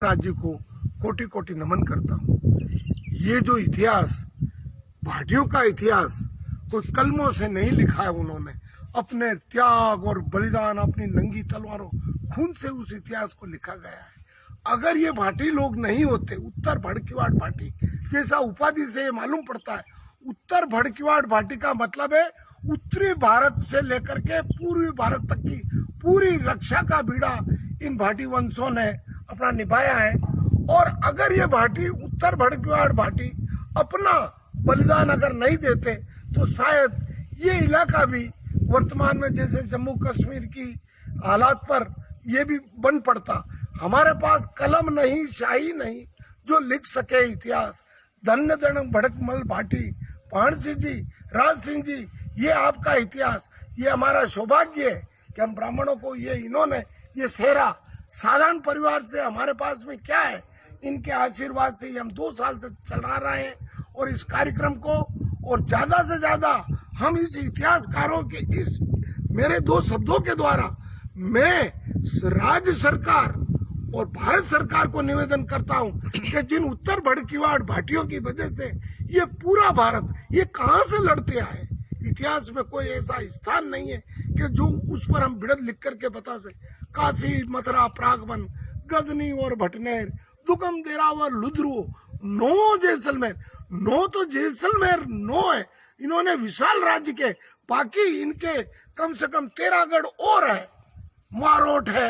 राज्य को कोटि कोटि नमन करता हूँ। ये जो इतिहास, भाटियों का इतिहास कोई कलमों से नहीं लिखा है, उन्होंने अपने त्याग और बलिदान, अपनी नंगी तलवारों, खून से उस इतिहास को लिखा गया है। अगर ये भाटी लोग नहीं होते, उत्तर भड़कीवाड़ भाटी जैसा उपाधि से ये मालूम पड़ता है, उत्तर भड़कीवाड़ भाटी का मतलब है उत्तरी भारत से लेकर के पूर्वी भारत तक की पूरी रक्षा का बीड़ा इन भाटी वंशों ने अपना निभाया है। और अगर ये भाटी, उत्तर भड़कीवाड़ भाटी अपना बलिदान अगर नहीं देते तो शायद ये इलाका भी वर्तमान में जैसे जम्मू कश्मीर की हालात पर ये भी बन पड़ता। हमारे पास कलम नहीं, शाही नहीं जो लिख सके इतिहास। धन्य धन्य भड़कमल भाटी, पाण सिंह जी, राज सिंह जी, ये आपका इतिहास, ये हमारा सौभाग्य है कि हम ब्राह्मणों को ये इन्होंने ये सेहरा, साधारण परिवार से हमारे पास में क्या है, इनके आशीर्वाद से हम 2 साल से चला रहे हैं। और इस कार्यक्रम को और ज्यादा से ज्यादा हम इस इतिहासकारों के इस मेरे 2 शब्दों के द्वारा मैं राज्य सरकार और भारत सरकार को निवेदन करता हूं कि जिन उत्तर भड़कीवाड़ भाटियों की वजह से ये पूरा भारत ये कहां से लड़ते आए, इतिहास में कोई ऐसा स्थान नहीं है कि जो उस पर हम बिड़त लिख करके बता सके। काशी, मथुरा, प्रागवन, गजनी और भटनेर, दुगम, देरावर, लुद्रू, नो जैसलमेर, नो तो जैसलमेर नो है। इन्होंने विशाल राज्य के, बाकी इनके कम से कम 13 गढ़ और है, मारोट है,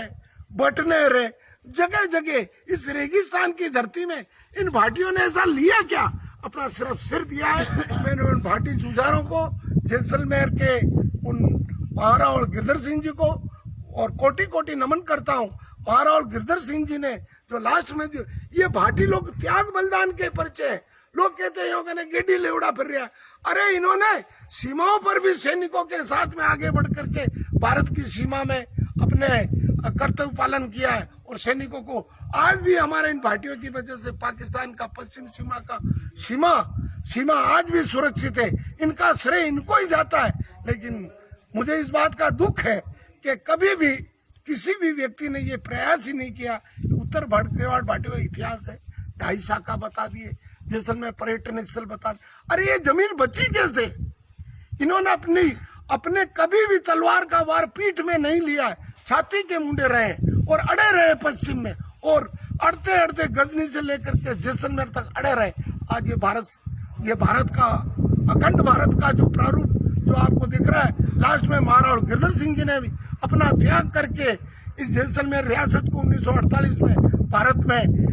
भटनेर है, जगह जगह इस रेगिस्तान की धरती में इन भाटियों ने ऐसा लिया क्या, अपना सिर्फ सिर दिया है। मैंने उन भाटी जुझारों को, जैसलमेर के उन महाराणा और गिरधर सिंह जी को और कोटि कोटि नमन करता हूँ। महाराणा और गिरधर सिंह जी ने जो लास्ट में जो ये भाटी लोग त्याग बलिदान के परिचय है। लोग कहते हैं गेडी लेवड़ा फिर रहा है, अरे इन्होंने सीमाओं पर भी सैनिकों के साथ में आगे बढ़ करके भारत की सीमा में अपने कर्तव्य पालन किया है। और सैनिकों को आज भी हमारे इन भाटियों की वजह से पाकिस्तान का पश्चिम सीमा का सीमा आज भी सुरक्षित है। इनका श्रेय इनको ही जाता है। लेकिन मुझे इस बात का दुख है कि कभी भी किसी भी व्यक्ति ने ये प्रयास ही नहीं किया कि उत्तर भड़कीवाड़ भाटियों का इतिहास है, 2.5 शाखा बता दिए, जैसलमेर पर्यटन स्थल बता दिए। अरे ये जमीन बची कैसे? इन्होंने अपने कभी भी तलवार का वार पीठ में नहीं लिया है, छाती के मुंडे रहे और अड़े रहे पश्चिम में, और अड़ते अड़ते गजनी से लेकर के जैसलमेर तक अड़े रहे। आज ये भारत का, अखंड भारत का जो प्रारूप जो आपको दिख रहा है, लास्ट में महाराणा और गिरधर सिंह जी ने भी अपना त्याग करके इस जैसलमेर रियासत को 1948 में भारत में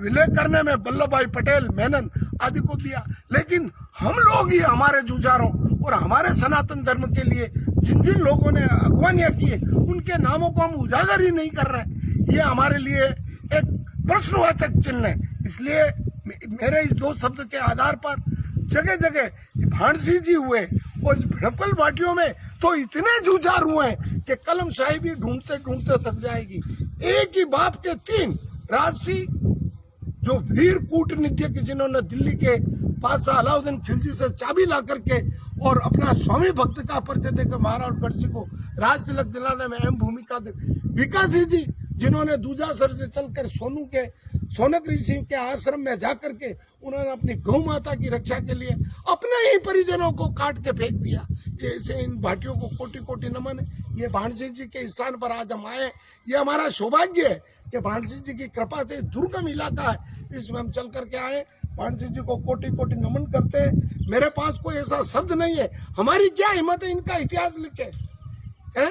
विलय करने में वल्लभ भाई पटेल, मेनन आदि को दिया। लेकिन हम लोग ही, हमारे जुझारों और हमारे सनातन धर्म के लिए जिन जिन लोगों ने अगवानियां की है, उनके नामों को हम उजागर ही नहीं कर रहे। ये हमारे लिए एक प्रश्नवाचक चिन्ह है। इसलिए मेरे इस 2 शब्द के आधार पर जगह जगह भाणसी जी हुए और इस भड़कमल भाटियों में तो इतने जुझार हुए हैं कि कलम शाही भी ढूंढते ढूंढते थक जाएगी। एक ही बाप के 3 राजसी जो वीर कूटनीतिज्ञ, जिन्होंने दिल्ली के बादशाह अलाउद्दीन खिलजी से चाबी ला करके और अपना स्वामी भक्त का परिचय देकर महाराणा प्रताप को राज तिलक दिलाने में अहम भूमिका दी। विकासी जी, जिन्होंने दूजासर से चलकर सोनक ऋषि के आश्रम में जाकर के उन्होंने अपनी गौ माता की रक्षा के लिए अपने ही परिजनों को काट के फेंक दिया। ऐसे इन भाटियों को कोटि कोटि नमन है। ये भाणसी जी के स्थान पर आज हम आए, ये हमारा सौभाग्य है कि भाणसी जी की कृपा से दुर्गम इलाका है, इसमें हम चल करके आए। भाणसी जी को कोटि कोटि नमन करते हैं। मेरे पास कोई ऐसा शब्द नहीं है, हमारी क्या हिम्मत है इनका इतिहास लिखे है,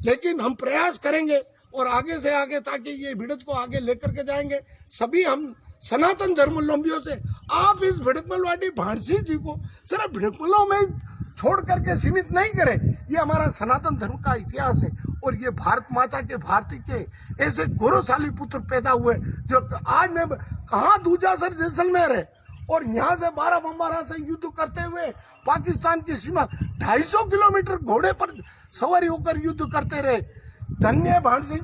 लेकिन हम प्रयास करेंगे और आगे से आगे, ताकि ये भिड़त को आगे लेकर के जाएंगे। सभी हम सनातन धर्मावलंबियों से, आप इस भड़कमल भाटी भाणसी जी को सिर्फ भड़कमलों में छोड़ करके सीमित नहीं करें। ये हमारा सनातन धर्म का इतिहास है और ये भारत माता के, भारती के ऐसे गौरवशाली पुत्र पैदा हुए जो आज में कहाँ दूजासर जैसलमेर है, और यहाँ से 12 बम्बारा से युद्ध करते हुए पाकिस्तान की सीमा 250 किलोमीटर घोड़े पर सवारी होकर युद्ध करते रहे। धन्य भाणसी।